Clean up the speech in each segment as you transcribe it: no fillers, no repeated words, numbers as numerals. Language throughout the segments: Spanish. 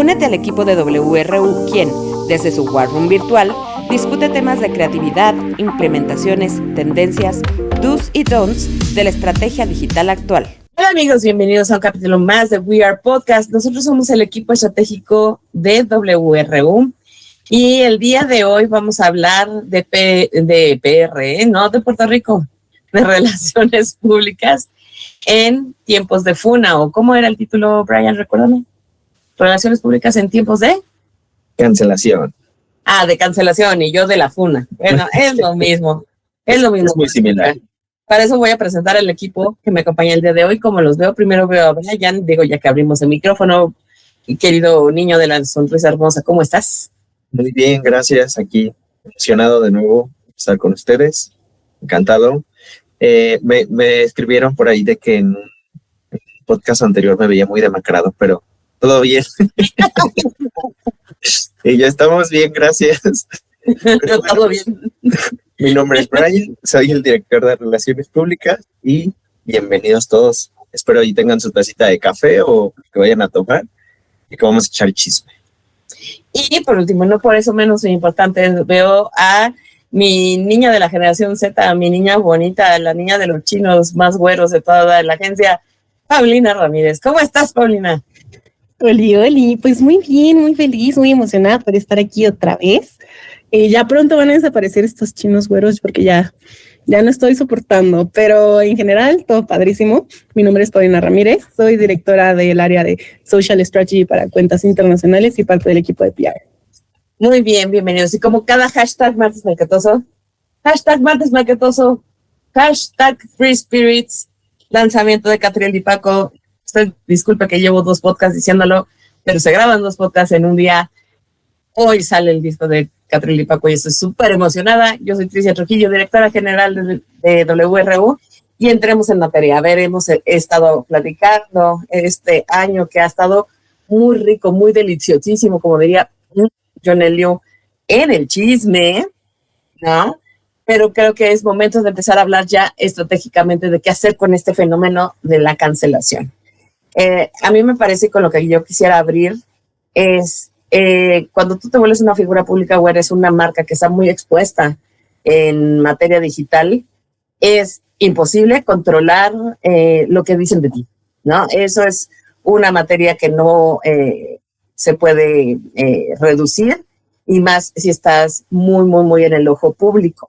Únete al equipo de WRU, quien, desde su War Room virtual, discute temas de creatividad, implementaciones, tendencias, do's y don'ts de la estrategia digital actual. Hola amigos, bienvenidos a un capítulo más de We Are Podcast. Nosotros somos el equipo estratégico de WRU y el día de hoy vamos a hablar de PR, no de Puerto Rico, de relaciones públicas en tiempos de FUNA. ¿O cómo era el título, Brian? Recuérdame. Relaciones públicas en tiempos de cancelación. De cancelación y yo de la FUNA. Bueno, es lo mismo. Es lo mismo. Es muy similar. Para eso voy a presentar al equipo que me acompaña el día de hoy. Como los veo, primero veo a Brian, digo, ya que abrimos el micrófono. Querido niño de la sonrisa hermosa, ¿cómo estás? Muy bien, gracias. Aquí emocionado de nuevo estar con ustedes. Encantado. Me escribieron por ahí de que en un podcast anterior me veía muy demacrado, pero todo bien. Y ya estamos bien, gracias. Todo bien. Mi nombre es Brian, soy el director de Relaciones Públicas y bienvenidos todos. Espero y tengan su tacita de café o que vayan a tomar y que vamos a echar chisme. Y por último, no por eso menos importante, veo a mi niña de la generación Z, mi niña bonita, la niña de los chinos más güeros de toda la agencia, Paulina Ramírez. ¿Cómo estás, Paulina? Oli, pues muy bien, muy feliz, muy emocionada por estar aquí otra vez. Ya pronto van a desaparecer estos chinos güeros porque ya no estoy soportando, pero en general todo padrísimo. Mi nombre es Paulina Ramírez, soy directora del área de Social Strategy para cuentas internacionales y parte del equipo de PR. Muy bien, bienvenidos. Y como cada hashtag martes marquetoso, hashtag Free Spirits, lanzamiento de Catriel y Paco. Usted disculpe que llevo 2 podcasts diciéndolo, pero se graban 2 podcasts en un día. Hoy sale el disco de Catriel y Paco y estoy súper emocionada. Yo soy Tricia Trujillo, directora general de WRU, y entremos en materia. A ver, hemos estado platicando este año que ha estado muy rico, muy deliciosísimo, como diría John Elio, en el chisme, ¿no? Pero creo que es momento de empezar a hablar ya estratégicamente de qué hacer con este fenómeno de la cancelación. A mí me parece, con lo que yo quisiera abrir, es cuando tú te vuelves una figura pública o eres una marca que está muy expuesta en materia digital, es imposible controlar lo que dicen de ti, ¿no? Eso es una materia que no se puede reducir, y más si estás muy, muy, muy en el ojo público.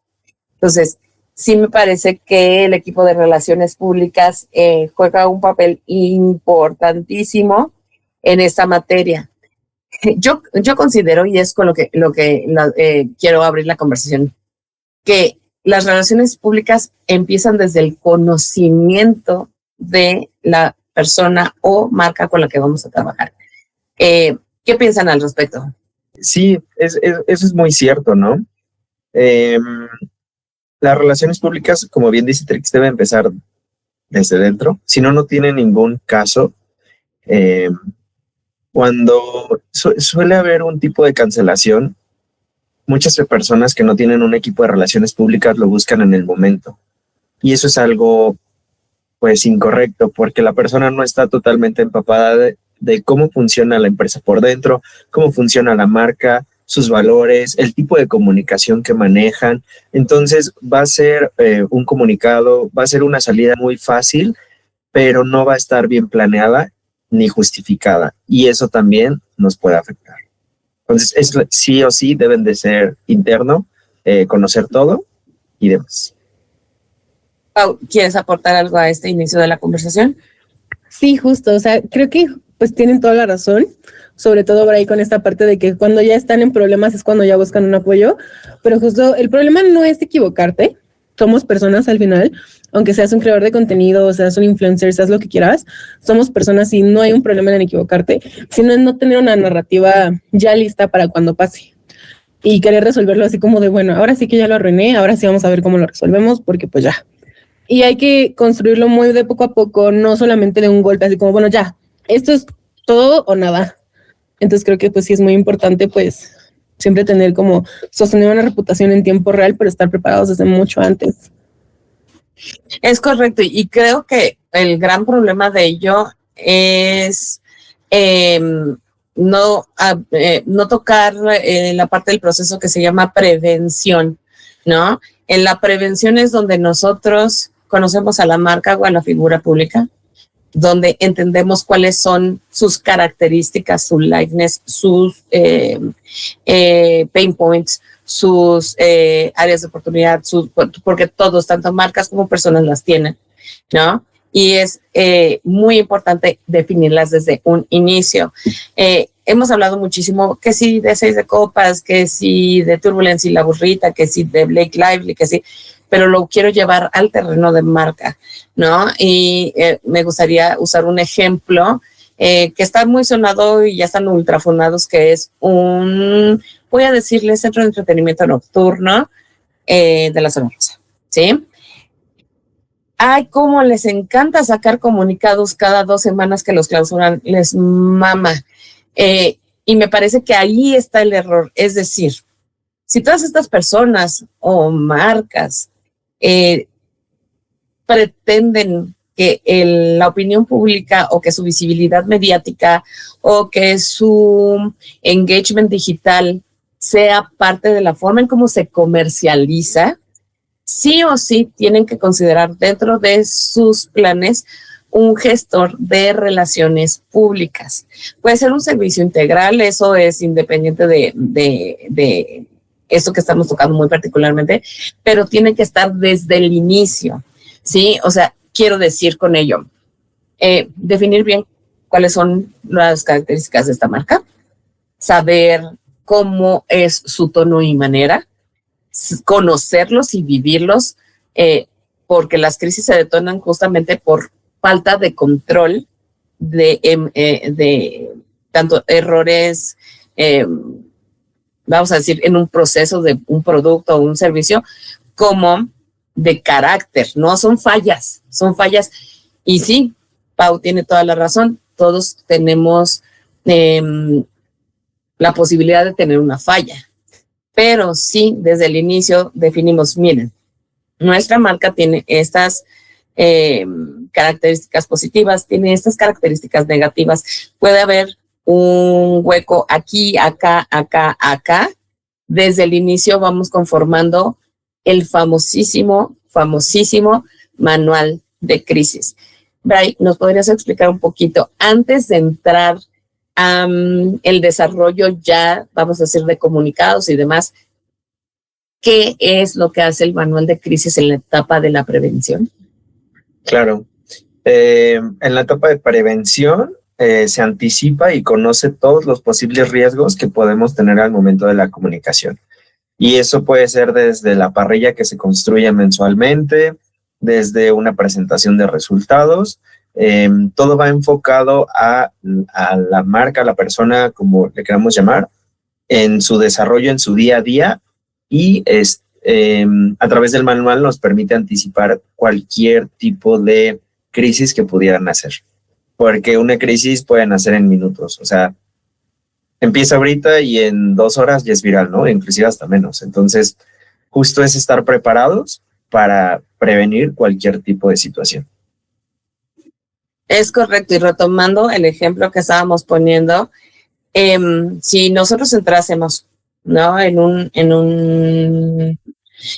Entonces, sí me parece que el equipo de relaciones públicas juega un papel importantísimo en esta materia. Yo considero, y es con lo que quiero abrir la conversación, que las relaciones públicas empiezan desde el conocimiento de la persona o marca con la que vamos a trabajar. ¿Qué piensan al respecto? Sí, eso es muy cierto, ¿no? Las relaciones públicas, como bien dice Trix, debe empezar desde dentro. Si no, no tiene ningún caso. Cuando suele haber un tipo de cancelación, muchas personas que no tienen un equipo de relaciones públicas lo buscan en el momento. Y eso es algo, pues, incorrecto, porque la persona no está totalmente empapada de cómo funciona la empresa por dentro, cómo funciona la marca, sus valores, el tipo de comunicación que manejan. Entonces va a ser un comunicado, va a ser una salida muy fácil, pero no va a estar bien planeada ni justificada. Y eso también nos puede afectar. Entonces, sí o sí deben de ser interno, conocer todo y demás. Pau, ¿quieres aportar algo a este inicio de la conversación? Sí, justo, o sea, creo que pues tienen toda la razón, sobre todo por ahí con esta parte de que cuando ya están en problemas es cuando ya buscan un apoyo, pero justo el problema no es equivocarte, somos personas al final, aunque seas un creador de contenido, o seas un influencer, seas lo que quieras, somos personas y no hay un problema en equivocarte, sino en no tener una narrativa ya lista para cuando pase y querer resolverlo así como de, bueno, ahora sí que ya lo arruiné, ahora sí vamos a ver cómo lo resolvemos, porque pues ya. Y hay que construirlo muy de poco a poco, no solamente de un golpe, así como, bueno, ya, esto es todo o nada. Entonces creo que pues sí es muy importante pues siempre tener como sostener una reputación en tiempo real, pero estar preparados desde mucho antes. Es correcto, y creo que el gran problema de ello es no tocar la parte del proceso que se llama prevención, ¿no? En la prevención es donde nosotros conocemos a la marca o a la figura pública, donde entendemos cuáles son sus características, su likeness, sus pain points, sus áreas de oportunidad, porque todos, tanto marcas como personas, las tienen, ¿no? Y es muy importante definirlas desde un inicio. Hemos hablado muchísimo que sí de 6 de copas, que sí de Turbulence y La Burrita, que sí de Blake Lively, que sí, pero lo quiero llevar al terreno de marca, ¿no? Y me gustaría usar un ejemplo que está muy sonado y ya están ultrafonados, que es voy a decirle, centro de entretenimiento nocturno de la Zona Rosa, ¿sí? Ay, cómo les encanta sacar comunicados cada 2 semanas que los clausuran, les mama. Y me parece que ahí está el error. Es decir, si todas estas personas o marcas pretenden que la opinión pública o que su visibilidad mediática o que su engagement digital sea parte de la forma en cómo se comercializa, sí o sí tienen que considerar dentro de sus planes un gestor de relaciones públicas. Puede ser un servicio integral, eso es independiente de eso que estamos tocando muy particularmente, pero tiene que estar desde el inicio, ¿sí? O sea, quiero decir con ello, definir bien cuáles son las características de esta marca, saber cómo es su tono y manera, conocerlos y vivirlos, porque las crisis se detonan justamente por falta de control de tanto errores, vamos a decir, en un proceso de un producto o un servicio, como de carácter, ¿no? Son fallas. Y sí, Pau tiene toda la razón, todos tenemos la posibilidad de tener una falla. Pero sí, desde el inicio definimos, miren, nuestra marca tiene estas características positivas, tiene estas características negativas. Puede haber un hueco aquí, acá. Desde el inicio vamos conformando el famosísimo manual de crisis. Bray, ¿nos podrías explicar un poquito antes de entrar el desarrollo ya, vamos a decir, de comunicados y demás, qué es lo que hace el manual de crisis en la etapa de la prevención? Claro. En la etapa de prevención se anticipa y conoce todos los posibles riesgos que podemos tener al momento de la comunicación. Y eso puede ser desde la parrilla que se construye mensualmente, desde una presentación de resultados. Todo va enfocado a la marca, a la persona, como le queramos llamar, en su desarrollo, en su día a día, y a través del manual nos permite anticipar cualquier tipo de crisis que pudieran nacer, porque una crisis puede nacer en minutos, o sea, empieza ahorita y en 2 horas ya es viral, ¿no? Inclusive hasta menos. Entonces, justo es estar preparados para prevenir cualquier tipo de situación. Es correcto, y retomando el ejemplo que estábamos poniendo, si nosotros entrásemos, ¿no? en un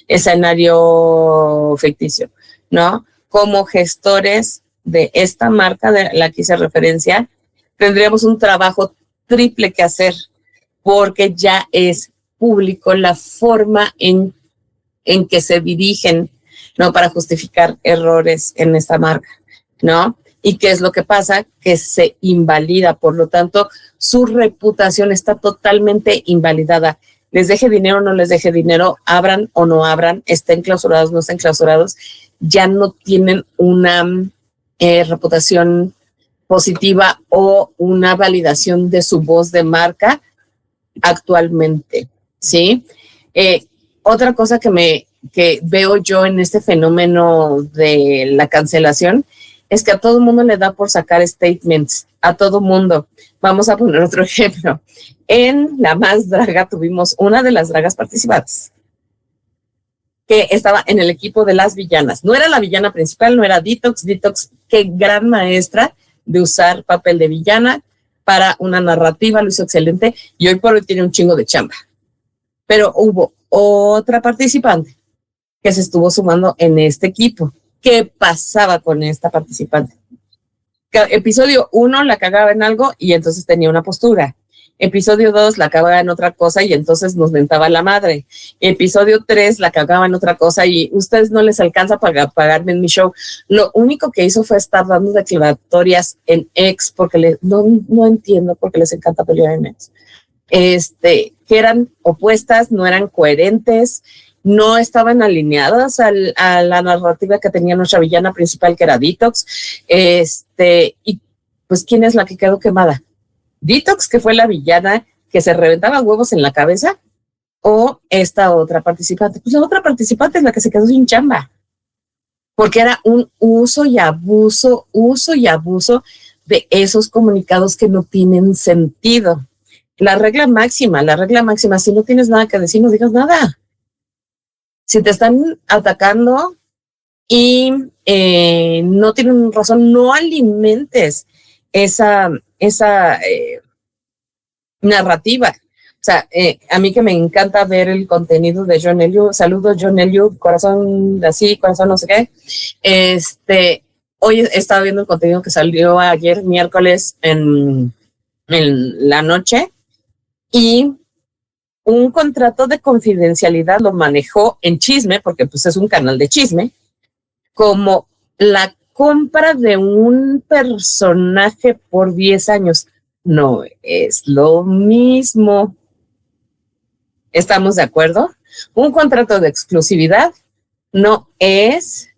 escenario ficticio, ¿no? Como gestores de esta marca de la que hice referencia, tendríamos un trabajo triple que hacer, porque ya es público la forma en que se dirigen, ¿no? Para justificar errores en esta marca, ¿no? ¿Y qué es lo que pasa? Que se invalida, por lo tanto, su reputación está totalmente invalidada. Les deje dinero o no les deje dinero, abran o no abran, estén clausurados o no estén clausurados, ya no tienen una reputación positiva o una validación de su voz de marca actualmente, ¿sí? Otra cosa que veo yo en este fenómeno de la cancelación es que a todo mundo le da por sacar statements, a todo mundo. Vamos a poner otro ejemplo. En La Más Draga tuvimos una de las dragas participantes que estaba en el equipo de las villanas. No era la villana principal, no era Detox, qué gran maestra de usar papel de villana, para una narrativa, lo hizo excelente y hoy por hoy tiene un chingo de chamba. Pero hubo otra participante que se estuvo sumando en este equipo. ¿Qué pasaba con esta participante? Episodio 1 la cagaba en algo y entonces tenía una postura. Episodio 2 la cagaba en otra cosa y entonces nos mentaba la madre. Episodio 3 la cagaba en otra cosa y ustedes no les alcanza para pagarme en mi show. Lo único que hizo fue estar dando declaratorias en X porque no entiendo por qué les encanta pelear en X. Que eran opuestas, no eran coherentes, no estaban alineadas a la narrativa que tenía nuestra villana principal, que era Detox. Y pues, ¿quién es la que quedó quemada? Detox, que fue la villana que se reventaba huevos en la cabeza, o esta otra participante. Pues la otra participante es la que se quedó sin chamba, porque era un uso y abuso de esos comunicados que no tienen sentido. La regla máxima, si no tienes nada que decir, no digas nada. Si te están atacando y no tienen razón, no alimentes esa narrativa. O sea, a mí que me encanta ver el contenido de John Elliott. Saludos, John Elliott, corazón así, corazón no sé qué. Hoy estaba viendo el contenido que salió ayer, miércoles, en la noche, y un contrato de confidencialidad lo manejó en Chisme, porque pues es un canal de chisme, como la compra de un personaje por 10 años. No es lo mismo. ¿Estamos de acuerdo? Un contrato de exclusividad no es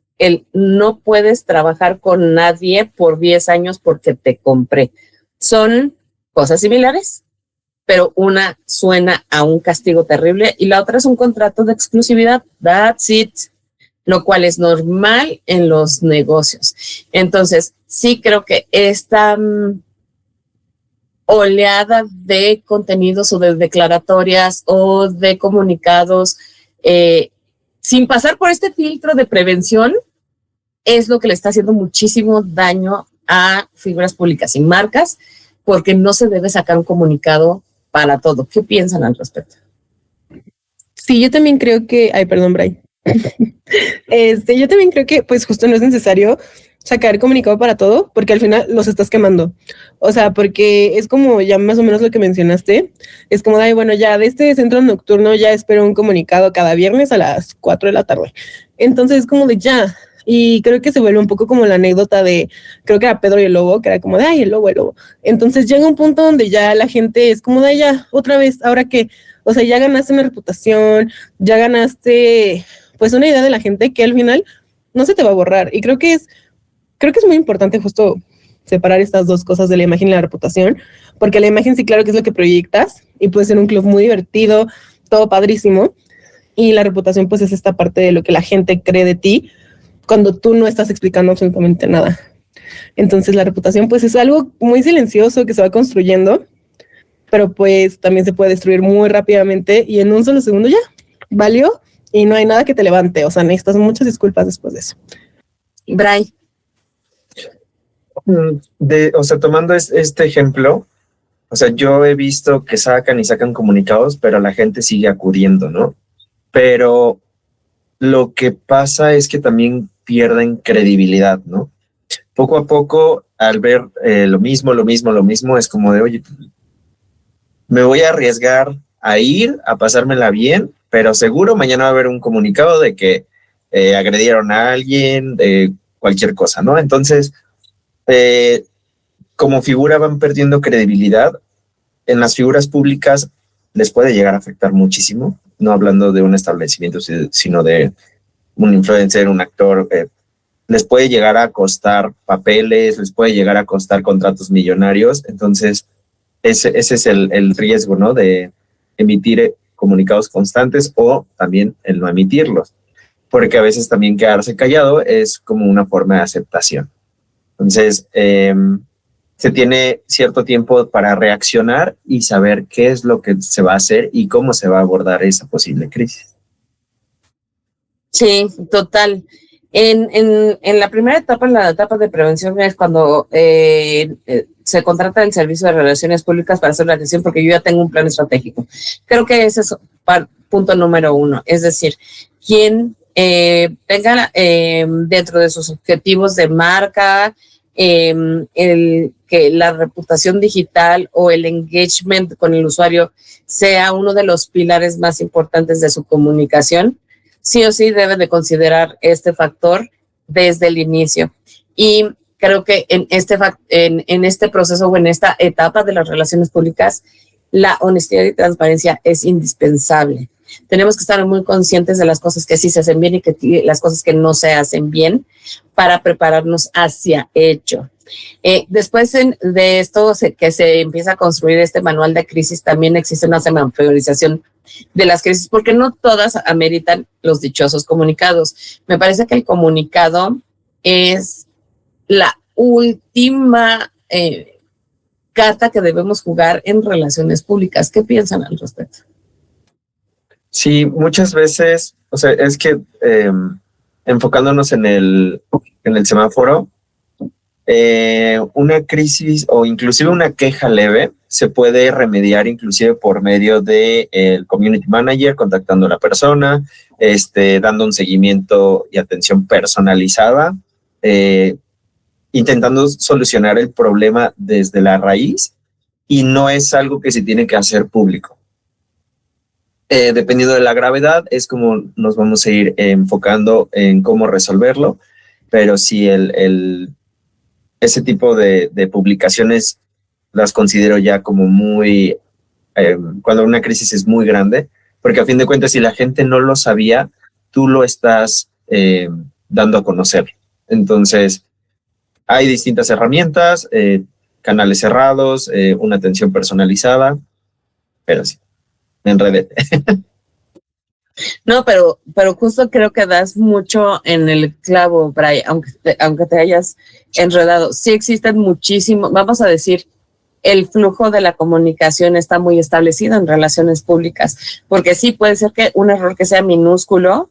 no puedes trabajar con nadie por 10 años porque te compré. Son cosas similares, pero una suena a un castigo terrible y la otra es un contrato de exclusividad. That's it. Lo cual es normal en los negocios. Entonces, sí creo que esta oleada de contenidos o de declaratorias o de comunicados sin pasar por este filtro de prevención es lo que le está haciendo muchísimo daño a figuras públicas y marcas, porque no se debe sacar un comunicado para todo. ¿Qué piensan al respecto? Sí, yo también creo que, perdón, Bray. Yo también creo que pues justo no es necesario sacar comunicado para todo, porque al final los estás quemando. O sea, porque es como ya más o menos lo que mencionaste, es como, bueno, ya de este centro nocturno ya espero un comunicado cada viernes a las 4 de la tarde. Entonces es como de ya, y creo que se vuelve un poco como la anécdota de, creo que era Pedro y el Lobo, que era como de, el lobo. Entonces llega un punto donde ya la gente es como de, ya, otra vez, ¿ahora qué? O sea, ya ganaste una reputación, ya ganaste pues una idea de la gente que al final no se te va a borrar. Y creo que es muy importante justo separar estas dos cosas de la imagen y la reputación, porque la imagen sí, claro que es lo que proyectas y puede ser un club muy divertido, todo padrísimo, y la reputación pues es esta parte de lo que la gente cree de ti cuando tú no estás explicando absolutamente nada. Entonces la reputación pues es algo muy silencioso que se va construyendo, pero pues también se puede destruir muy rápidamente y en un solo segundo ya valió y no hay nada que te levante. O sea, necesitas muchas disculpas después de eso. Bray. Tomando este ejemplo, o sea, yo he visto que sacan comunicados, pero la gente sigue acudiendo, ¿no? Pero lo que pasa es que también pierden credibilidad, ¿no? Poco a poco, al ver lo mismo, es como de, oye, me voy a arriesgar a ir, a pasármela bien, pero seguro mañana va a haber un comunicado de que agredieron a alguien, de cualquier cosa, ¿no? Entonces, como figura van perdiendo credibilidad. En las figuras públicas les puede llegar a afectar muchísimo, no hablando de un establecimiento, sino de un influencer, un actor. Les puede llegar a costar papeles, les puede llegar a costar contratos millonarios. Entonces, ese es el riesgo, ¿no? De emitir comunicados constantes o también el no emitirlos, porque a veces también quedarse callado es como una forma de aceptación. Entonces, se tiene cierto tiempo para reaccionar y saber qué es lo que se va a hacer y cómo se va a abordar esa posible crisis. Sí, total. En la primera etapa, en la etapa de prevención, es cuando se contrata el servicio de relaciones públicas para hacer la gestión porque yo ya tengo un plan estratégico. Creo que ese es punto número uno. Es decir, quien tenga dentro de sus objetivos de marca, que la reputación digital o el engagement con el usuario sea uno de los pilares más importantes de su comunicación, sí o sí debe de considerar este factor desde el inicio. Y creo que en este proceso o en esta etapa de las relaciones públicas, la honestidad y transparencia es indispensable. Tenemos que estar muy conscientes de las cosas que sí se hacen bien y que las cosas que no se hacen bien para prepararnos hacia ello. Después de esto que se empieza a construir este manual de crisis, también existe una semaforización de las crisis, porque no todas ameritan los dichosos comunicados. Me parece que el comunicado es la última carta que debemos jugar en relaciones públicas. ¿Qué piensan al respecto? Sí, muchas veces, o sea, es que enfocándonos en el semáforo, una crisis o inclusive una queja leve se puede remediar inclusive por medio de el community manager contactando a la persona, dando un seguimiento y atención personalizada, intentando solucionar el problema desde la raíz, y no es algo que se tiene que hacer público. Dependiendo de la gravedad, es como nos vamos a ir enfocando en cómo resolverlo, pero sí ese tipo de publicaciones las considero ya como muy, cuando una crisis es muy grande, porque a fin de cuentas si la gente no lo sabía, tú lo estás dando a conocer. Entonces, hay distintas herramientas, canales cerrados, una atención personalizada, pero sí, me enredé. No, pero justo creo que das mucho en el clavo, Brian, aunque te hayas enredado. Sí existen muchísimos, vamos a decir, el flujo de la comunicación está muy establecido en relaciones públicas, porque sí puede ser que un error que sea minúsculo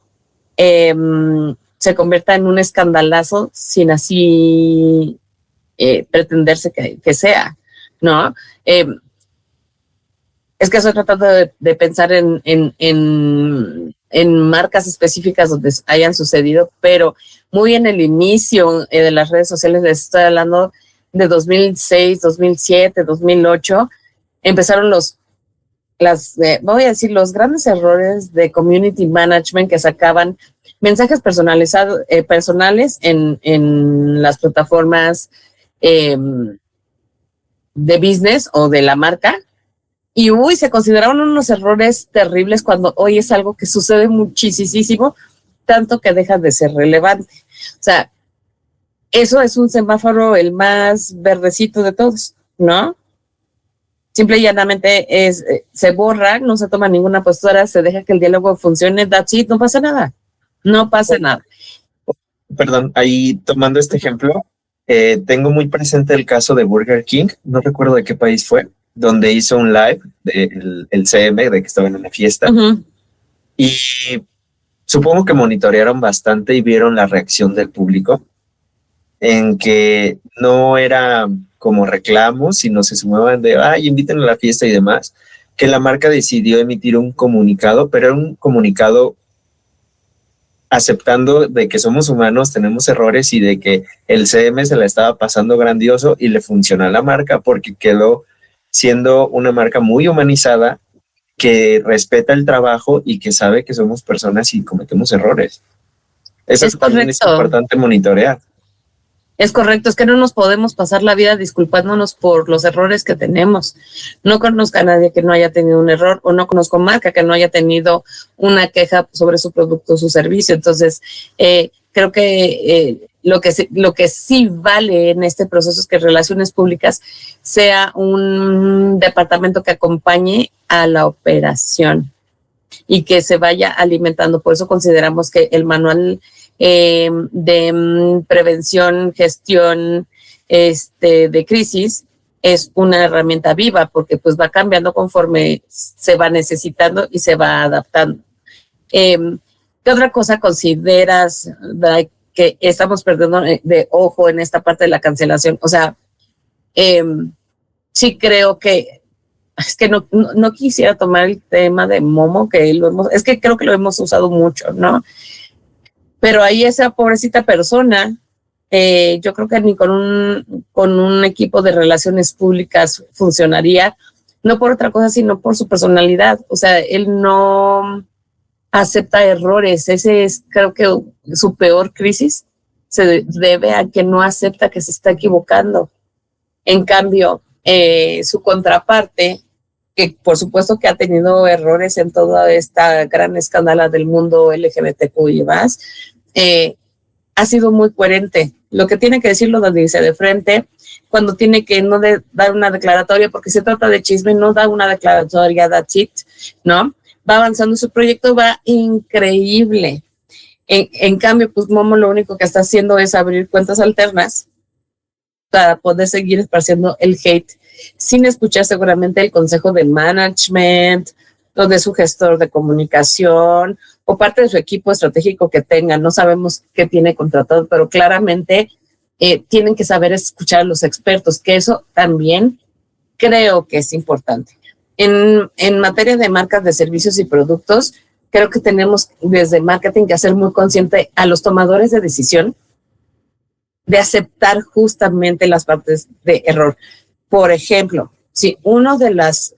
se convierta en un escandalazo sin así pretenderse que sea, ¿no? Es que estoy tratando de pensar en marcas específicas donde hayan sucedido, pero muy en el inicio de las redes sociales, les estoy hablando de 2006, 2007, 2008, empezaron los grandes errores de community management que sacaban mensajes personales en las plataformas de business o de la marca. Y se consideraron unos errores terribles cuando hoy es algo que sucede muchísimo, tanto que deja de ser relevante. O sea, eso es un semáforo el más verdecito de todos, ¿no? Simple y llanamente se borra, no se toma ninguna postura, se deja que el diálogo funcione, that's it, no pasa nada. No pasa nada. Perdón, ahí tomando este ejemplo, tengo muy presente el caso de Burger King, no recuerdo de qué país fue, donde hizo un live del CM, de que estaba en una fiesta. Uh-huh. Y supongo que monitorearon bastante y vieron la reacción del público, en que no era como reclamos, sino se sumaban de, inviten a la fiesta y demás, que la marca decidió emitir un comunicado, pero era un comunicado aceptando de que somos humanos, tenemos errores y de que el CM se la estaba pasando grandioso y le funcionó a la marca porque quedó siendo una marca muy humanizada, que respeta el trabajo y que sabe que somos personas y cometemos errores. Eso es también es importante monitorear. Es correcto, es que no nos podemos pasar la vida disculpándonos por los errores que tenemos. No conozco a nadie que no haya tenido un error, o no conozco marca que no haya tenido una queja sobre su producto o su servicio. Entonces, creo que lo que sí vale en este proceso es que Relaciones Públicas sea un departamento que acompañe a la operación y que se vaya alimentando. Por eso consideramos que el manual de prevención, gestión de crisis es una herramienta viva, porque pues va cambiando conforme se va necesitando y se va adaptando. ¿Qué otra cosa consideras que estamos perdiendo de ojo en esta parte de la cancelación? O sea, Sí creo que es que no quisiera tomar el tema de Momo, es que creo que lo hemos usado mucho, ¿no? Pero ahí esa pobrecita persona, yo creo que ni con un equipo de relaciones públicas funcionaría, no por otra cosa, sino por su personalidad. O sea, él no acepta errores. Ese es, creo que, su peor crisis se debe a que no acepta que se está equivocando. En cambio, su contraparte, que por supuesto que ha tenido errores en toda esta gran escándala del mundo LGBTQ y más, ha sido muy coherente. Lo que tiene que decir lo dice de frente, cuando tiene que no dar una declaratoria, porque se trata de chisme, no da una declaratoria, that's it, ¿no? Va avanzando su proyecto, va increíble. En cambio, pues Momo lo único que está haciendo es abrir cuentas alternas para poder seguir esparciendo el hate, sin escuchar seguramente el consejo de management, o de su gestor de comunicación, o parte de su equipo estratégico que tenga. No sabemos qué tiene contratado, pero claramente tienen que saber escuchar a los expertos, que eso también creo que es importante. En materia de marcas de servicios y productos, creo que tenemos desde marketing que hacer muy consciente a los tomadores de decisión de aceptar justamente las partes de error. Por ejemplo, si uno de las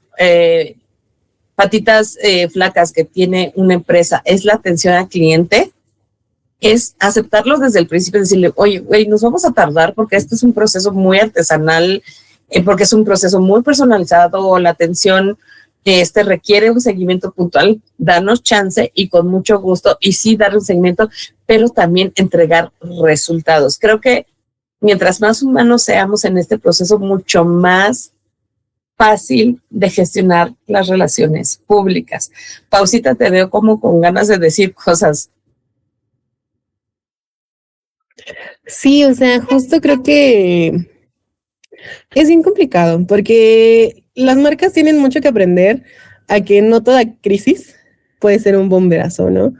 patitas flacas que tiene una empresa es la atención al cliente, es aceptarlo desde el principio y decirle, oye, güey, nos vamos a tardar porque esto es un proceso muy artesanal, porque es un proceso muy personalizado, la atención requiere un seguimiento puntual, darnos chance y con mucho gusto, y sí dar un seguimiento, pero también entregar resultados. Creo que mientras más humanos seamos en este proceso, mucho más fácil de gestionar las relaciones públicas. Pausita, te veo como con ganas de decir cosas. Sí, o sea, justo creo que es bien complicado porque las marcas tienen mucho que aprender a que no toda crisis puede ser un bomberazo, ¿no?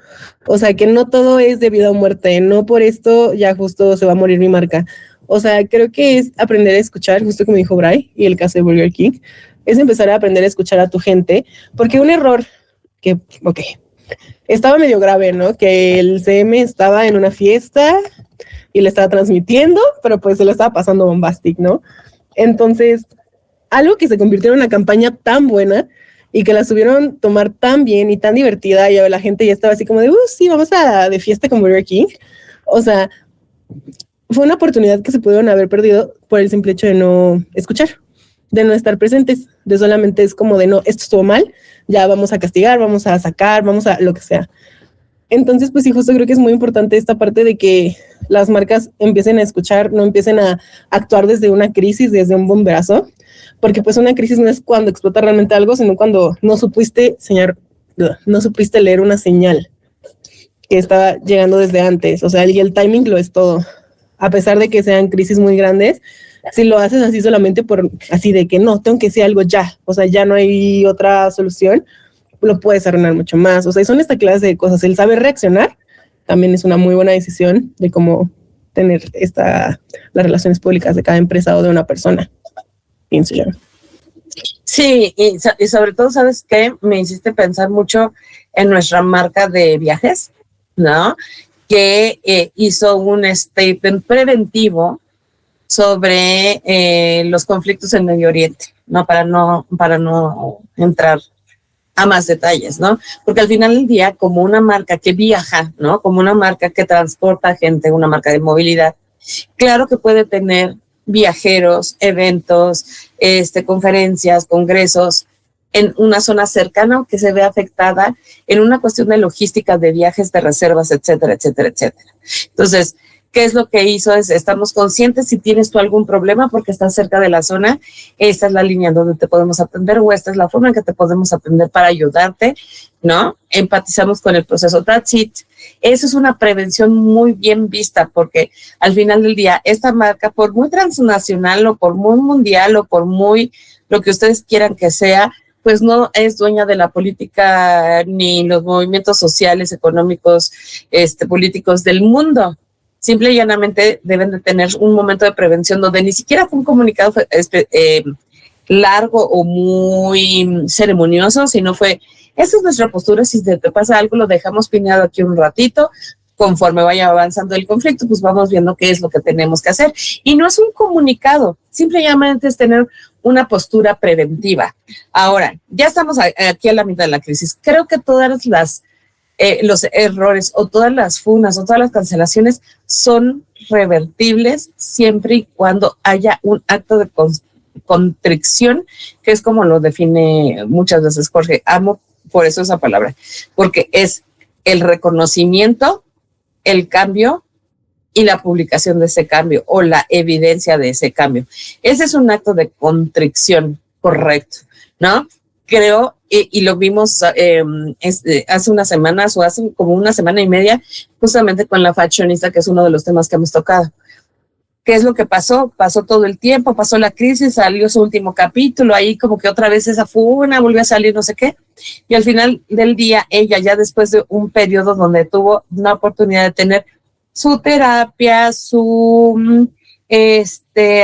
O sea, que no todo es de vida o muerte, no por esto ya justo se va a morir mi marca. O sea, creo que es aprender a escuchar, justo como dijo Bray, y el caso de Burger King, es empezar a aprender a escuchar a tu gente, porque un error que, estaba medio grave, ¿no? Que el CM estaba en una fiesta y le estaba transmitiendo, pero pues se le estaba pasando bombastic, ¿no? Entonces, algo que se convirtió en una campaña tan buena y que la subieron tomar tan bien y tan divertida, y la gente ya estaba así como de, sí, vamos de fiesta con Burger King. O sea, fue una oportunidad que se pudieron haber perdido por el simple hecho de no escuchar, de no estar presentes, de solamente es como de no, esto estuvo mal, ya vamos a castigar, vamos a sacar, vamos a lo que sea. Entonces, pues sí, justo creo que es muy importante esta parte de que las marcas empiecen a escuchar, no empiecen a actuar desde una crisis, desde un bomberazo, porque pues una crisis no es cuando explota realmente algo, sino cuando no supiste leer una señal que estaba llegando desde antes. O sea, y el timing lo es todo. A pesar de que sean crisis muy grandes, si lo haces así solamente por así de que no, tengo que decir algo ya, o sea, ya no hay otra solución, lo puedes arruinar mucho más. O sea, son esta clase de cosas. El saber reaccionar también es una muy buena decisión de cómo tener las relaciones públicas de cada empresa o de una persona, pienso yo. Sí, y sobre todo, ¿sabes qué? Me hiciste pensar mucho en nuestra marca de viajes, ¿no? Que hizo un statement preventivo sobre los conflictos en Medio Oriente, ¿no? Para no entrar a más detalles, ¿no? Porque al final del día, como una marca que viaja, ¿no? Como una marca que transporta gente, una marca de movilidad, claro que puede tener viajeros, eventos, conferencias, congresos en una zona cercana que se ve afectada en una cuestión de logística de viajes, de reservas, etcétera, etcétera, etcétera. Entonces, ¿qué es lo que hizo? Estamos conscientes si tienes tú algún problema porque estás cerca de la zona, esta es la línea donde te podemos atender o esta es la forma en que te podemos atender para ayudarte, ¿no? Empatizamos con el proceso. That's it. Eso es una prevención muy bien vista porque al final del día, esta marca, por muy transnacional o por muy mundial o por muy lo que ustedes quieran que sea, pues no es dueña de la política ni los movimientos sociales, económicos, políticos del mundo. Simple y llanamente deben de tener un momento de prevención donde ni siquiera fue un comunicado largo o muy ceremonioso, sino fue, esa es nuestra postura, si te pasa algo lo dejamos pineado aquí un ratito, conforme vaya avanzando el conflicto, pues vamos viendo qué es lo que tenemos que hacer. Y no es un comunicado, simplemente es tener una postura preventiva. Ahora, ya estamos aquí a la mitad de la crisis. Creo que todas los errores o todas las funas o todas las cancelaciones son revertibles siempre y cuando haya un acto de contrición, que es como lo define muchas veces Jorge. Amo por eso esa palabra, porque es el reconocimiento, el cambio y la publicación de ese cambio o la evidencia de ese cambio. Ese es un acto de contrición correcto, ¿no? Creo, y lo vimos hace unas semanas o hace como una semana y media, justamente con la fashionista, que es uno de los temas que hemos tocado. ¿Qué es lo que pasó? Pasó todo el tiempo, pasó la crisis, salió su último capítulo, ahí como que otra vez esa funa, volvió a salir no sé qué. Y al final del día, ella ya después de un periodo donde tuvo una oportunidad de tener su terapia, su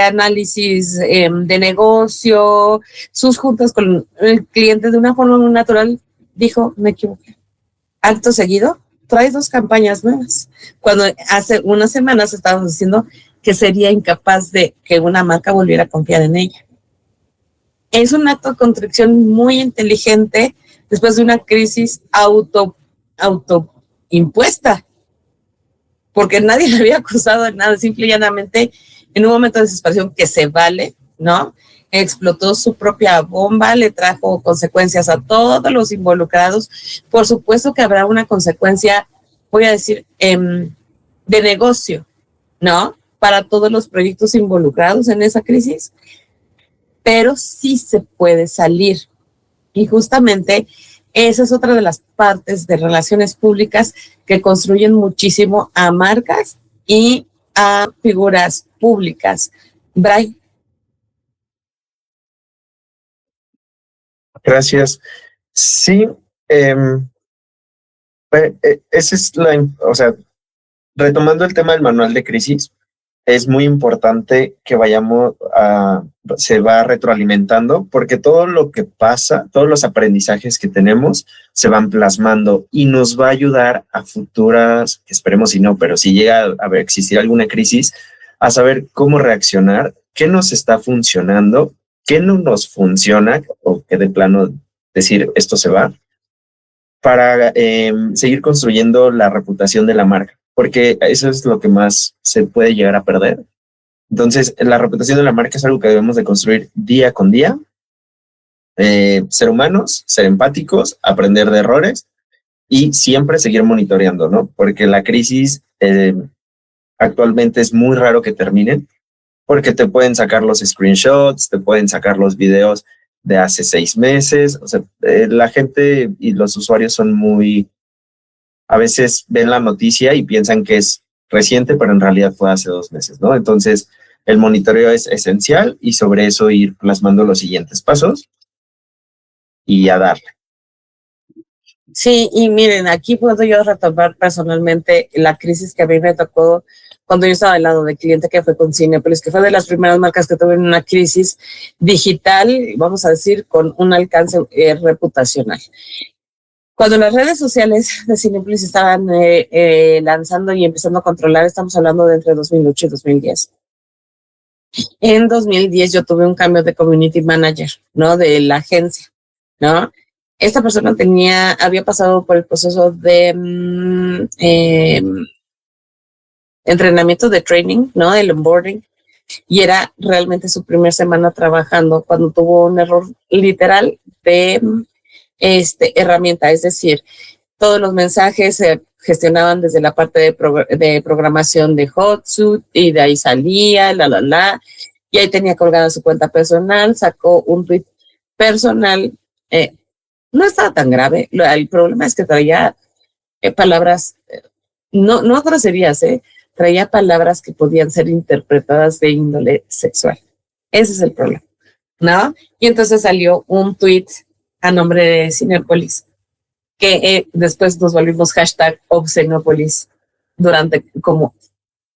análisis de negocio, sus juntas con el cliente de una forma muy natural, dijo, me equivoqué. Acto seguido, trae 2 campañas nuevas. Cuando hace unas semanas estábamos diciendo que sería incapaz de que una marca volviera a confiar en ella. Es un acto de contrición muy inteligente después de una crisis autoimpuesta, porque nadie le había acusado de nada, simple y llanamente en un momento de desesperación que se vale, ¿no? Explotó su propia bomba, le trajo consecuencias a todos los involucrados. Por supuesto que habrá una consecuencia, voy a decir, de negocio, ¿no? Para todos los proyectos involucrados en esa crisis, pero sí se puede salir. Y justamente esa es otra de las partes de relaciones públicas que construyen muchísimo a marcas y a figuras públicas. Bray. Gracias. Sí, esa es o sea, retomando el tema del manual de crisis, es muy importante que se va retroalimentando, porque todo lo que pasa, todos los aprendizajes que tenemos se van plasmando y nos va a ayudar a futuras, esperemos si no, pero si llega a existir alguna crisis, a saber cómo reaccionar, qué nos está funcionando, qué no nos funciona, o que de plano decir esto se va, para seguir construyendo la reputación de la marca, porque eso es lo que más se puede llegar a perder. Entonces, la reputación de la marca es algo que debemos de construir día con día, ser humanos, ser empáticos, aprender de errores y siempre seguir monitoreando, ¿no? Porque la crisis actualmente es muy raro que terminen, porque te pueden sacar los screenshots, te pueden sacar los videos de hace 6 meses, o sea, la gente y los usuarios son a veces ven la noticia y piensan que es reciente, pero en realidad fue hace 2 meses, ¿no? Entonces, el monitoreo es esencial y sobre eso ir plasmando los siguientes pasos y a darle. Sí, y miren, aquí puedo yo retomar personalmente la crisis que a mí me tocó cuando yo estaba al lado del cliente, que fue con Cinépolis, que fue de las primeras marcas que tuvieron una crisis digital, vamos a decir, con un alcance reputacional. Cuando las redes sociales de Cinépolis estaban lanzando y empezando a controlar, estamos hablando de entre 2008 y 2010. En 2010 yo tuve un cambio de community manager, ¿no? De la agencia, ¿no? Esta persona había pasado por el proceso de entrenamiento de training, ¿no? El onboarding, y era realmente su primera semana trabajando cuando tuvo un error literal de herramienta, es decir, todos los mensajes se gestionaban desde la parte de programación de Hotsuite y de ahí salía, y ahí tenía colgada su cuenta personal, sacó un tweet personal, no estaba tan grave, el problema es que traía palabras, no groserías, traía palabras que podían ser interpretadas de índole sexual. Ese es el problema, ¿no? Y entonces salió un tweet a nombre de Cinépolis, que después nos volvimos hashtag Obscenopolis durante como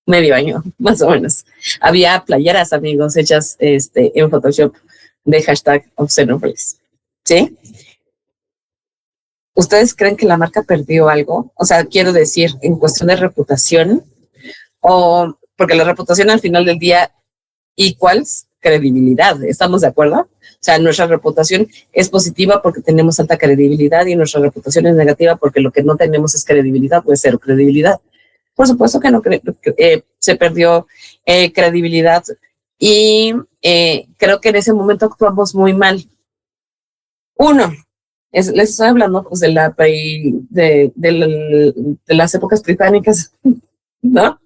medio año, más o menos. Había playeras, amigos, hechas en Photoshop de hashtag Obscenopolis. ¿Sí? ¿Ustedes creen que la marca perdió algo? O sea, quiero decir, en cuestión de reputación, o porque la reputación al final del día equals credibilidad. ¿Estamos de acuerdo? O sea, nuestra reputación es positiva porque tenemos alta credibilidad y nuestra reputación es negativa porque lo que no tenemos es credibilidad, puede ser credibilidad. Por supuesto que no se perdió credibilidad y creo que en ese momento actuamos muy mal. Uno, les estoy hablando pues, de las épocas británicas, ¿no?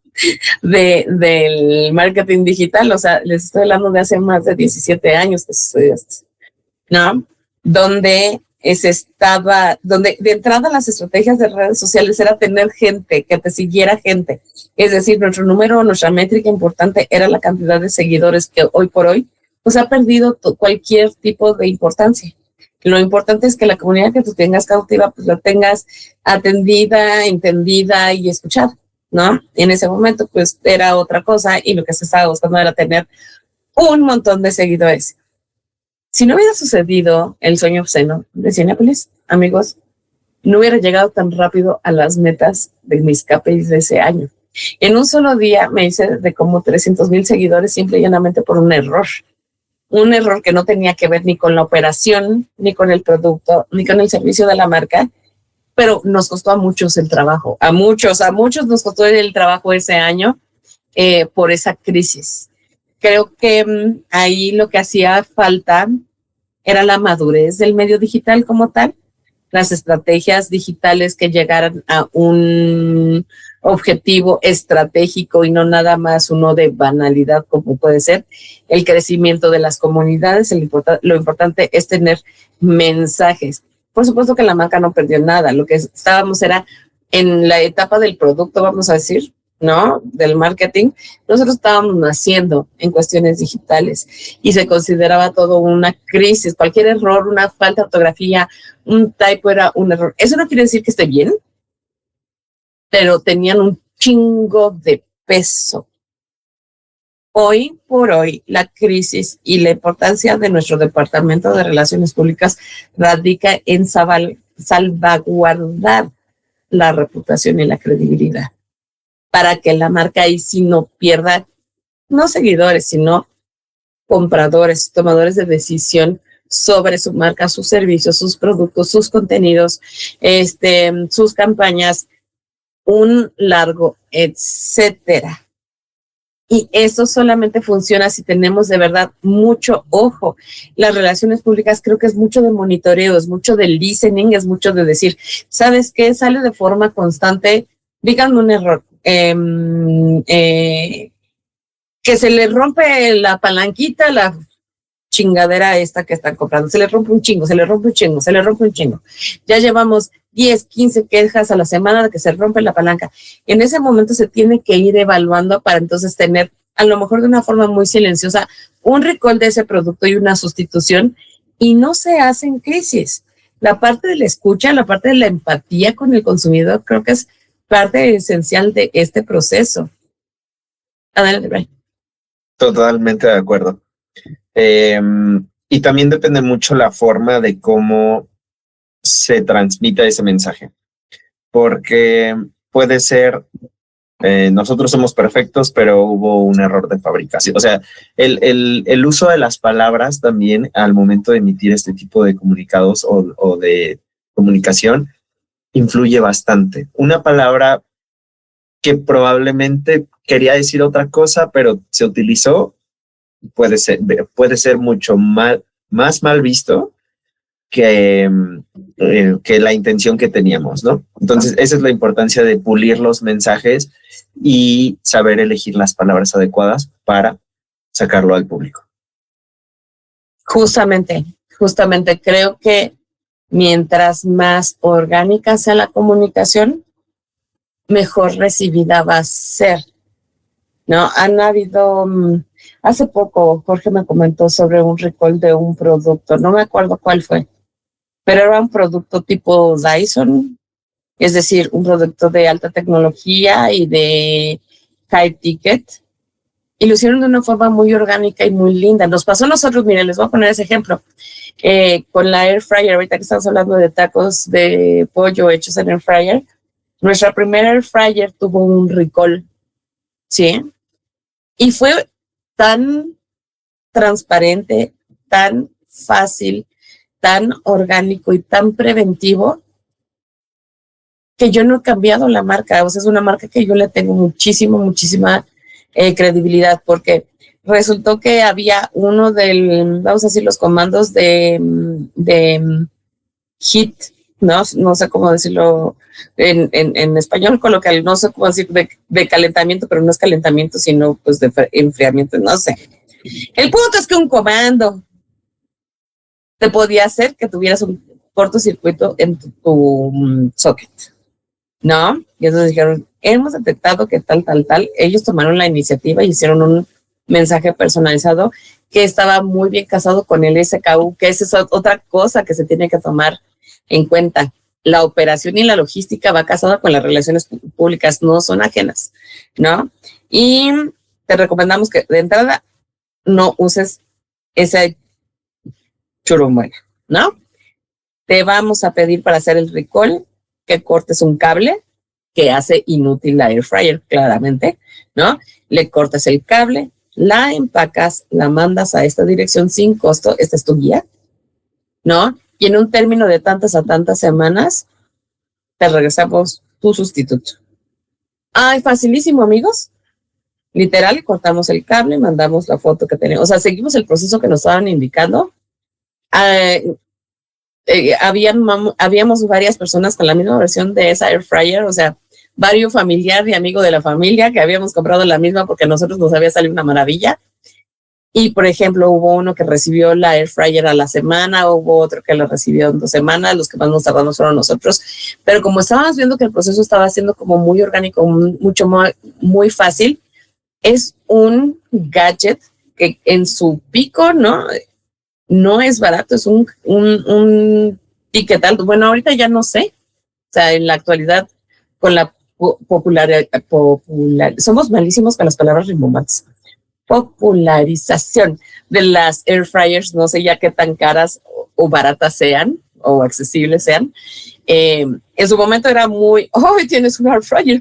Del marketing digital, o sea, les estoy hablando de hace más de 17 años que sucedió esto, ¿no? Donde donde de entrada las estrategias de redes sociales era tener gente, que te siguiera gente, es decir, nuestra métrica importante era la cantidad de seguidores que hoy por hoy, pues ha perdido cualquier tipo de importancia. Lo importante es que la comunidad que tú tengas cautiva, pues la tengas atendida, entendida y escuchada, ¿no? En ese momento, pues era otra cosa y lo que se estaba buscando era tener un montón de seguidores. Si no hubiera sucedido el sueño obsceno de Cinépolis, amigos, no hubiera llegado tan rápido a las metas de mis KPIs de ese año. En un solo día me hice de como 300,000 seguidores simple y llanamente por un error. Un error que no tenía que ver ni con la operación, ni con el producto, ni con el servicio de la marca, pero nos costó a muchos el trabajo. A muchos nos costó el trabajo ese año por esa crisis. Creo que ahí lo que hacía falta era la madurez del medio digital como tal, las estrategias digitales que llegaran a un objetivo estratégico y no nada más uno de banalidad como puede ser el crecimiento de las comunidades. Lo importante es tener mensajes. Por supuesto que la marca no perdió nada, lo que estábamos era en la etapa del producto, vamos a decir, ¿no? Del marketing, nosotros estábamos naciendo en cuestiones digitales y se consideraba todo una crisis, cualquier error, una falta de ortografía, un typo era un error. Eso no quiere decir que esté bien, pero tenían un chingo de peso. Hoy por hoy, la crisis y la importancia de nuestro Departamento de Relaciones Públicas radica en salvaguardar la reputación y la credibilidad para que la marca ahí sí no pierda, no seguidores, sino compradores, tomadores de decisión sobre su marca, sus servicios, sus productos, sus contenidos, sus campañas, un largo, etcétera. Y eso solamente funciona si tenemos de verdad mucho ojo. Las relaciones públicas creo que es mucho de monitoreo, es mucho de listening, es mucho de decir, ¿sabes qué? Sale de forma constante, díganme un error, que se le rompe la palanquita, la chingadera esta que están comprando, se le rompe un chingo. Ya llevamos 10, 15 quejas a la semana de que se rompe la palanca. En ese momento se tiene que ir evaluando para entonces tener, a lo mejor de una forma muy silenciosa, un recall de ese producto y una sustitución, y no se hace en crisis. La parte de la escucha, la parte de la empatía con el consumidor, creo que es parte esencial de este proceso. Adelante, Brian. Totalmente de acuerdo. Y también depende mucho la forma de cómo se transmite ese mensaje, porque puede ser nosotros somos perfectos, pero hubo un error de fabricación. O sea, el uso de las palabras también al momento de emitir este tipo de comunicados o de comunicación influye bastante. Una palabra que probablemente quería decir otra cosa, pero se utilizó, puede ser mucho más mal visto que la intención que teníamos, ¿no? Entonces, esa es la importancia de pulir los mensajes y saber elegir las palabras adecuadas para sacarlo al público. Justamente creo que mientras más orgánica sea la comunicación, mejor recibida va a ser, ¿no? Han habido, hace poco Jorge me comentó sobre un recall de un producto, no me acuerdo cuál fue, pero era un producto tipo Dyson, es decir, un producto de alta tecnología y de high ticket, y lo hicieron de una forma muy orgánica y muy linda. Nos pasó a nosotros, miren, les voy a poner ese ejemplo. Con la air fryer, ahorita que estamos hablando de tacos de pollo hechos en air fryer, nuestra primera air fryer tuvo un recall, ¿sí? Y fue tan transparente, tan fácil, tan orgánico y tan preventivo que yo no he cambiado la marca. O sea, es una marca que yo le tengo muchísima credibilidad, porque resultó que había uno vamos a decir, los comandos de HIT, no sé cómo decirlo en español coloquial, no sé cómo decir de calentamiento, pero no es calentamiento, sino pues de enfriamiento, no sé. El punto es que un comando te podía hacer que tuvieras un cortocircuito en tu socket, ¿no? Y entonces dijeron, hemos detectado que tal. Ellos tomaron la iniciativa y hicieron un mensaje personalizado que estaba muy bien casado con el SKU, que esa es otra cosa que se tiene que tomar en cuenta. La operación y la logística va casada con las relaciones públicas, no son ajenas, ¿no? Y te recomendamos que de entrada no uses esa churumbuena, ¿no? Te vamos a pedir para hacer el recall que cortes un cable que hace inútil la air fryer, claramente, ¿no? Le cortas el cable, la empacas, la mandas a esta dirección sin costo, esta es tu guía, ¿no? Y en un término de tantas a tantas semanas, te regresamos tu sustituto. Ay, facilísimo, amigos. Literal, cortamos el cable, mandamos la foto que tenemos. O sea, seguimos el proceso que nos estaban indicando. Habíamos varias personas con la misma versión de esa air fryer, o sea, varios familiar y amigo de la familia que habíamos comprado la misma porque a nosotros nos había salido una maravilla. Y, por ejemplo, hubo uno que recibió la air fryer a la semana, hubo otro que la recibió en 2 semanas, los que más nos tardamos fueron nosotros. Pero como estábamos viendo que el proceso estaba siendo como muy orgánico, muy fácil, es un gadget que en su pico, no es barato, es un ticket alto. Bueno, ahorita ya no sé. O sea, en la actualidad, con la somos malísimos con las palabras rimbombantes. Popularización de las air fryers, no sé ya qué tan caras o baratas sean o accesibles sean. En su momento era muy, tienes un air fryer,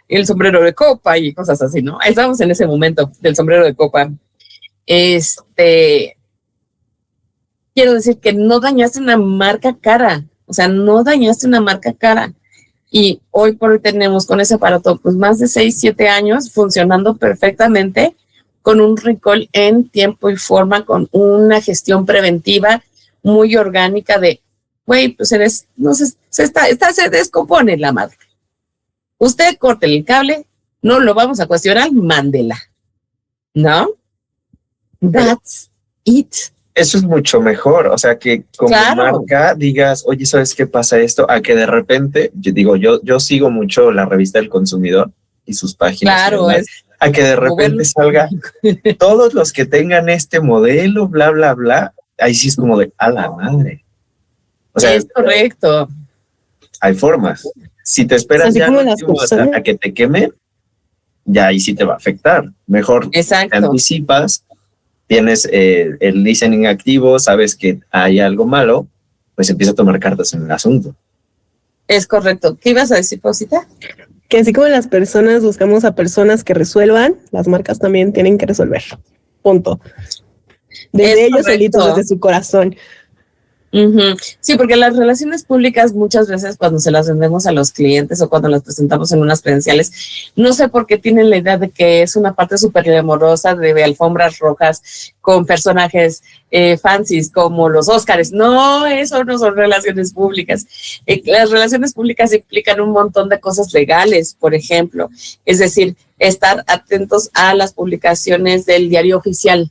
el sombrero de copa y cosas así, ¿no? Estábamos en ese momento del sombrero de copa. Quiero decir que no dañaste una marca cara, o sea, no dañaste una marca cara. Y hoy por hoy tenemos con ese aparato pues más de 6-7 años funcionando perfectamente, con un recall en tiempo y forma, con una gestión preventiva muy orgánica de, pues se descompone la madre. Usted corte el cable, no lo vamos a cuestionar, mándela, ¿no? That's it. Eso es mucho mejor, o sea, que como marca digas, oye, ¿sabes qué pasa esto? A que de repente, yo sigo mucho la revista del consumidor y sus páginas. Claro, a que de repente salga todos los que tengan este modelo, bla, bla, bla. Ahí sí es como de, a la madre. O sea, es correcto. Hay formas. Si te esperas ya a que te quemen, ya ahí sí te va a afectar. Mejor te anticipas. Tienes el listening activo, sabes que hay algo malo, pues empieza a tomar cartas en el asunto. Es correcto. ¿Qué ibas a decir, Pausita? Que así como las personas buscamos a personas que resuelvan, las marcas también tienen que resolver. Punto. Desde ellos solitos, desde su corazón. Uh-huh. Sí, porque las relaciones públicas muchas veces cuando se las vendemos a los clientes o cuando las presentamos en unas credenciales, no sé por qué tienen la idea de que es una parte súper glamorosa de alfombras rojas con personajes fancies como los Óscares. No, eso no son relaciones públicas. Las relaciones públicas implican un montón de cosas legales, por ejemplo, es decir, estar atentos a las publicaciones del diario oficial,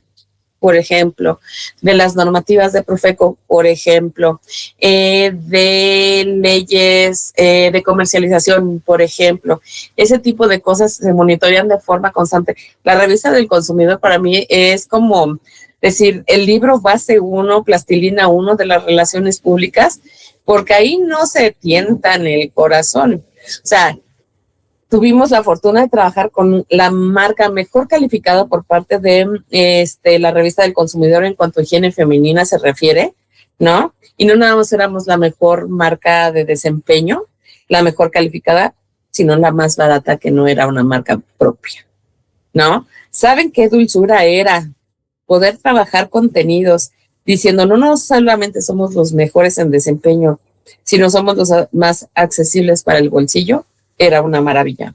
por ejemplo, de las normativas de Profeco, por ejemplo, de leyes de comercialización, por ejemplo. Ese tipo de cosas se monitorean de forma constante. La revista del consumidor para mí es como decir el libro base 1, plastilina 1 de las relaciones públicas, porque ahí no se tientan el corazón. O sea, tuvimos la fortuna de trabajar con la marca mejor calificada por parte de la revista del consumidor en cuanto a higiene femenina se refiere, ¿no? Y no nada más éramos la mejor marca de desempeño, la mejor calificada, sino la más barata, que no era una marca propia, ¿no? ¿Saben qué dulzura era poder trabajar contenidos diciendo no solamente somos los mejores en desempeño, sino somos los más accesibles para el bolsillo? Era una maravilla,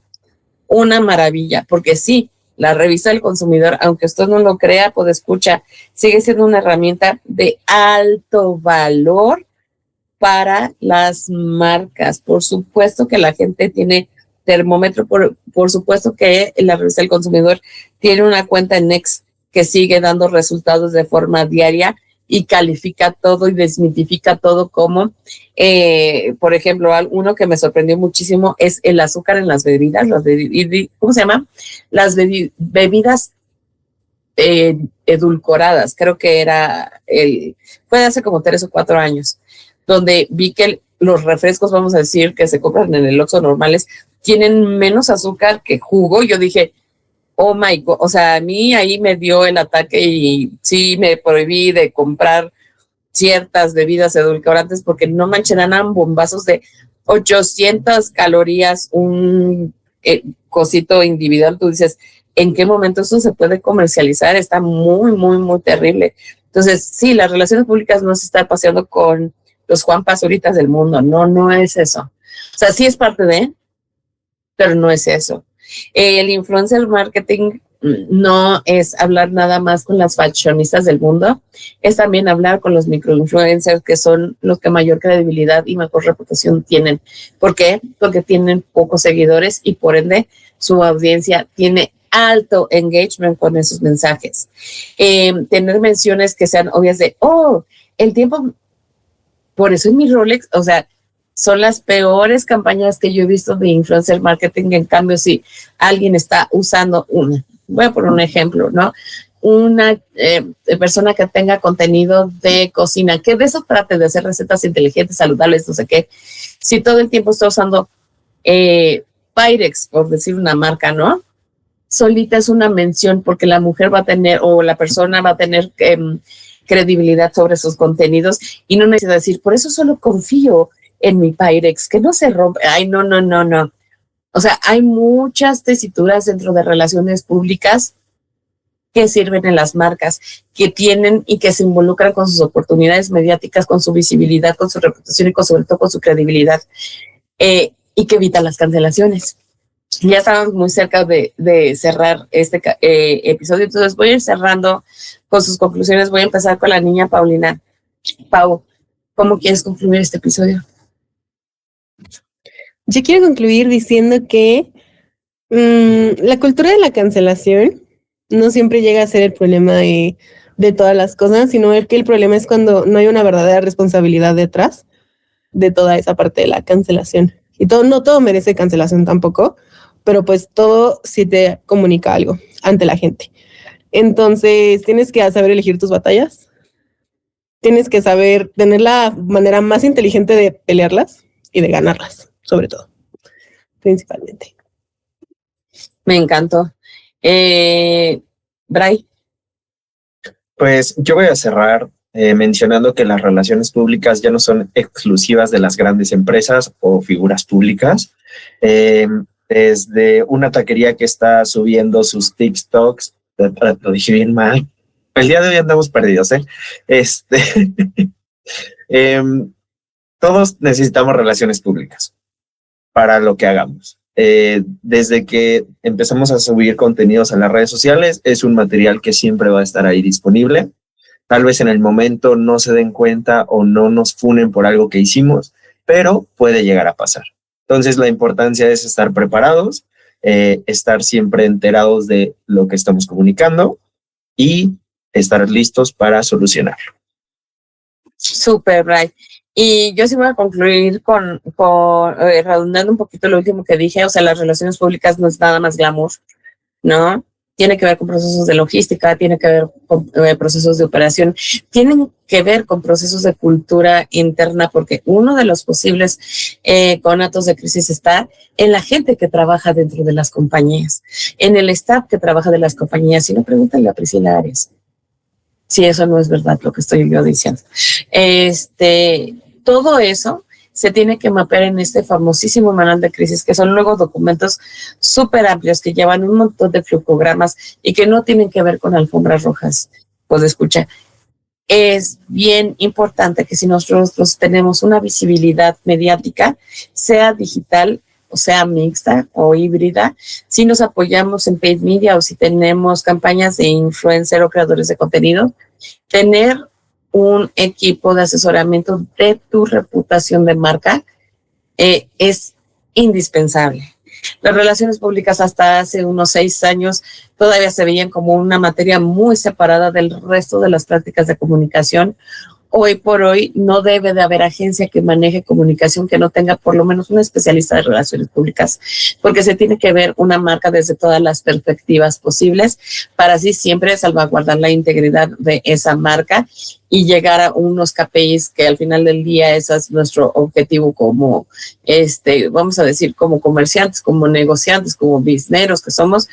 porque sí, la revista del consumidor, aunque usted no lo crea, escucha, sigue siendo una herramienta de alto valor para las marcas. Por supuesto que la gente tiene termómetro, por supuesto que la revista del consumidor tiene una cuenta en Next que sigue dando resultados de forma diaria y califica todo y desmitifica todo, como, por ejemplo, uno que me sorprendió muchísimo es el azúcar en las bebidas, ¿cómo se llama? Las bebidas edulcoradas, creo que fue hace como 3 o 4 años, donde vi que los refrescos, vamos a decir, que se compran en el Oxxo normales, tienen menos azúcar que jugo. Yo dije, oh my God, o sea, a mí ahí me dio el ataque y sí me prohibí de comprar ciertas bebidas edulcorantes porque no manchen, eran bombazos de 800 calorías, un cosito individual. Tú dices, ¿en qué momento eso se puede comercializar? Está muy, muy, muy terrible. Entonces, sí, las relaciones públicas no se está paseando con los Juan Pazuritas del mundo. No es eso. O sea, sí es parte de, pero no es eso. El influencer marketing no es hablar nada más con las fashionistas del mundo, es también hablar con los microinfluencers, que son los que mayor credibilidad y mejor reputación tienen. ¿Por qué? Porque tienen pocos seguidores y por ende su audiencia tiene alto engagement con esos mensajes. Tener menciones que sean obvias de, el tiempo, por eso en mi Rolex, o sea, son las peores campañas que yo he visto de influencer marketing. En cambio, si alguien está usando voy a poner un ejemplo, ¿no? Una persona que tenga contenido de cocina, que de eso trate, de hacer recetas inteligentes, saludables, no sé qué. Si todo el tiempo está usando Pyrex, por decir una marca, ¿no? Solita es una mención, porque la mujer va a tener, o la persona va a tener credibilidad sobre sus contenidos y no necesita decir, por eso solo confío en mi Pyrex, que no se rompe. Ay, no. O sea, hay muchas tesituras dentro de relaciones públicas que sirven en las marcas, que tienen y que se involucran con sus oportunidades mediáticas, con su visibilidad, con su reputación y sobre todo con su credibilidad, y que evitan las cancelaciones. Ya estamos muy cerca de cerrar este episodio, entonces voy a ir cerrando con sus conclusiones. Voy a empezar con la niña Paulina. Pau, ¿cómo quieres concluir este episodio? Yo quiero concluir diciendo que la cultura de la cancelación no siempre llega a ser el problema de todas las cosas, sino que el problema es cuando no hay una verdadera responsabilidad detrás de toda esa parte de la cancelación. Y no todo merece cancelación tampoco, pero pues todo sí te comunica algo ante la gente. Entonces tienes que saber elegir tus batallas, tienes que saber tener la manera más inteligente de pelearlas y de ganarlas, sobre todo, principalmente. Me encantó. Bray. Pues yo voy a cerrar mencionando que las relaciones públicas ya no son exclusivas de las grandes empresas o figuras públicas. Desde una taquería que está subiendo sus TikToks, lo dije bien mal, el día de hoy andamos perdidos, todos necesitamos relaciones públicas para lo que hagamos. Desde que empezamos a subir contenidos a las redes sociales, es un material que siempre va a estar ahí disponible. Tal vez en el momento no se den cuenta o no nos funen por algo que hicimos, pero puede llegar a pasar. Entonces la importancia es estar preparados, estar siempre enterados de lo que estamos comunicando y estar listos para solucionarlo. Súper, Bray. Y yo sí voy a concluir con redundando un poquito lo último que dije. O sea, las relaciones públicas no es nada más glamour, ¿no? tiene que ver con procesos de logística, tiene que ver con procesos de operación, tienen que ver con procesos de cultura interna, porque uno de los posibles conatos de crisis está en la gente que trabaja dentro de las compañías, en el staff que trabaja de las compañías. Si no, pregúntale a Priscila Arias si eso no es verdad lo que estoy yo diciendo. Todo eso se tiene que mapear en este famosísimo manual de crisis, que son luego documentos súper amplios que llevan un montón de flujogramas y que no tienen que ver con alfombras rojas. Pues escucha, es bien importante que si nosotros tenemos una visibilidad mediática, sea digital o sea mixta o híbrida, si nos apoyamos en paid media o si tenemos campañas de influencer o creadores de contenido, tener un equipo de asesoramiento de tu reputación de marca es indispensable. Las relaciones públicas hasta hace unos 6 años todavía se veían como una materia muy separada del resto de las prácticas de comunicación. Hoy por hoy no debe de haber agencia que maneje comunicación que no tenga por lo menos un especialista de relaciones públicas, porque se tiene que ver una marca desde todas las perspectivas posibles para así siempre salvaguardar la integridad de esa marca y llegar a unos KPIs que al final del día ese es nuestro objetivo como, vamos a decir, como comerciantes, como negociantes, como businesseros que somos,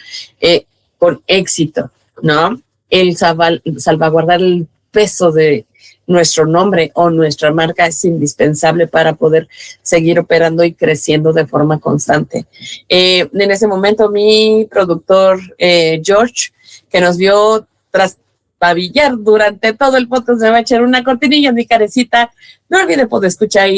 con éxito, ¿no? El salvaguardar el peso de nuestro nombre o nuestra marca es indispensable para poder seguir operando y creciendo de forma constante. En ese momento, mi productor George, que nos vio traspabillar durante todo el podcast, me va a echar una cortinilla en mi carecita. No olviden poder escuchar,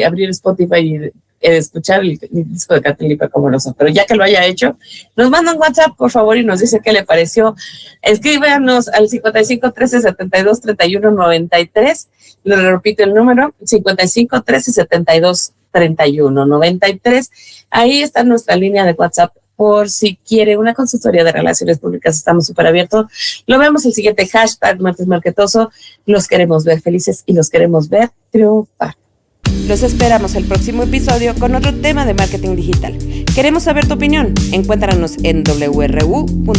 abrir Spotify y escuchar el disco de Kathleen Lipaco Amoroso, pero ya que lo haya hecho, nos manda un WhatsApp, por favor, y nos dice qué le pareció. Escríbanos al 55 13 72 31 93. Le repito el número, 55 13 72 31 93. Ahí está nuestra línea de WhatsApp por si quiere una consultoría de relaciones públicas. Estamos súper abiertos. Lo vemos el siguiente hashtag Martes Marketoso. Los queremos ver felices y los queremos ver triunfar. Los esperamos el próximo episodio con otro tema de marketing digital. Queremos saber tu opinión. Encuéntranos en wru.com.mx.